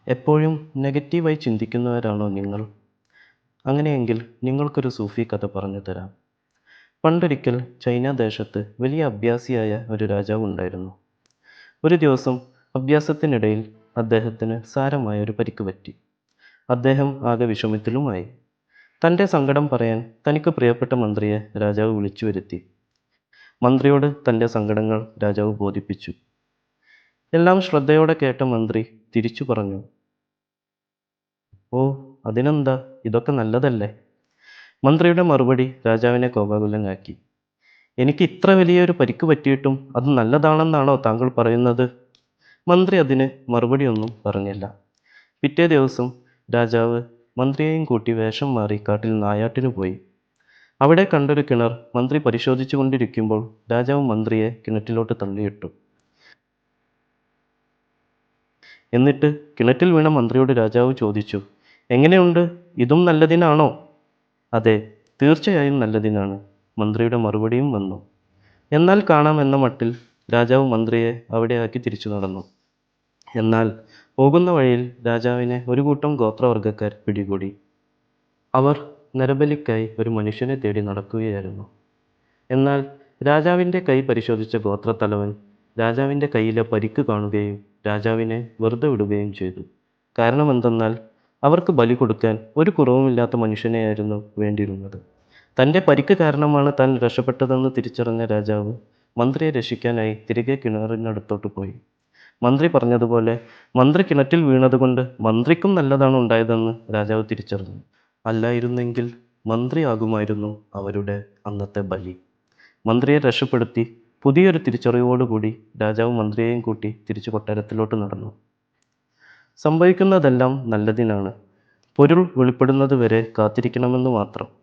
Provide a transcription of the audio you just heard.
എപ്പോഴും നെഗറ്റീവായി ചിന്തിക്കുന്നവരാണോ നിങ്ങൾ? അങ്ങനെയെങ്കിൽ നിങ്ങൾക്കൊരു സൂഫി കഥ പറഞ്ഞു തരാം. പണ്ടൊരിക്കൽ ചൈന ദേശത്ത് വലിയ അഭ്യാസിയായ ഒരു രാജാവ് ഉണ്ടായിരുന്നു. ഒരു ദിവസം അഭ്യാസത്തിനിടയിൽ അദ്ദേഹത്തിന് സാരമായ ഒരു പരിക്ക് പറ്റി. അദ്ദേഹം ആകെ വിഷമത്തിലുമായി. തൻ്റെ സങ്കടം പറയാൻ തനിക്ക് പ്രിയപ്പെട്ട മന്ത്രിയെ രാജാവ് വിളിച്ചു വരുത്തി. മന്ത്രിയോട് തൻ്റെ സങ്കടങ്ങൾ രാജാവ് ബോധിപ്പിച്ചു. എല്ലാം ശ്രദ്ധയോടെ കേട്ട മന്ത്രി തിരിച്ചു പറഞ്ഞു, "ഓ, അതിനെന്താ, ഇതൊക്കെ നല്ലതല്ലേ?" മന്ത്രിയുടെ മറുപടി രാജാവിനെ കോപാകുലനാക്കി. "എനിക്ക് ഇത്ര വലിയൊരു പരിക്ക് പറ്റിയിട്ടും അത് നല്ലതാണെന്നാണോ താങ്കൾ പറയുന്നത്?" മന്ത്രി അതിന് മറുപടിയൊന്നും പറഞ്ഞില്ല. പിറ്റേ ദിവസം രാജാവ് മന്ത്രിയെയും കൂട്ടി വേഷം മാറി കാട്ടിൽ നായാട്ടിനു പോയി. അവിടെ കണ്ടൊരു കിണർ മന്ത്രി പരിശോധിച്ചു കൊണ്ടിരിക്കുമ്പോൾ രാജാവ് മന്ത്രിയെ കിണറ്റിലോട്ട് തള്ളിയിട്ടു. എന്നിട്ട് കിണറ്റിൽ വീണ മന്ത്രിയോട് രാജാവ് ചോദിച്ചു, "എങ്ങനെയുണ്ട്? ഇതും നല്ലതിനാണോ?" "അതെ, തീർച്ചയായും നല്ലതിനാണ്," മന്ത്രിയുടെ മറുപടിയും വന്നു. എന്നാൽ കാണാം എന്ന മട്ടിൽ രാജാവ് മന്ത്രിയെ അവിടെയാക്കി തിരിച്ചു നടന്നു. എന്നാൽ പോകുന്ന വഴിയിൽ രാജാവിനെ ഒരു കൂട്ടം ഗോത്രവർഗ്ഗക്കാർ പിടികൂടി. അവർ നരബലിക്കായി ഒരു മനുഷ്യനെ തേടി നടക്കുകയായിരുന്നു. എന്നാൽ രാജാവിൻ്റെ കൈ പരിശോധിച്ച ഗോത്രത്തലവൻ രാജാവിൻ്റെ കൈയിലെ പരിക്ക് കാണുകയും രാജാവിനെ വെറുതെ വിടുകയും ചെയ്തു. കാരണമെന്തെന്നാൽ അവർക്ക് ബലി കൊടുക്കാൻ ഒരു കുറവുമില്ലാത്ത മനുഷ്യനെയായിരുന്നു വേണ്ടിയിരുന്നത്. തൻ്റെ പരിക്ക് കാരണമാണ് താൻ രക്ഷപ്പെട്ടതെന്ന് തിരിച്ചറിഞ്ഞ രാജാവ് മന്ത്രിയെ രക്ഷിക്കാനായി തിരികെ കിണറിനടുത്തോട്ട് പോയി. മന്ത്രി പറഞ്ഞതുപോലെ മന്ത്രി കിണറ്റിൽ വീണതുകൊണ്ട് മന്ത്രിക്കും നല്ലതാണ് ഉണ്ടായതെന്ന് രാജാവ് തിരിച്ചറിഞ്ഞു. അല്ലായിരുന്നെങ്കിൽ മന്ത്രിയാകുമായിരുന്നു അവരുടെ അന്നത്തെ ബലി. മന്ത്രിയെ രക്ഷപ്പെടുത്തി പുതിയൊരു തിരിച്ചറിവോടുകൂടി രാജാവ് മന്ത്രിയെയും കൂട്ടി തിരിച്ചു കൊട്ടാരത്തിലോട്ട് നടന്നു. സംഭവിക്കുന്നതെല്ലാം നല്ലതിനാണ്. പൊരുൾ വെളിപ്പെടുന്നത് വരെ കാത്തിരിക്കണമെന്ന് മാത്രം.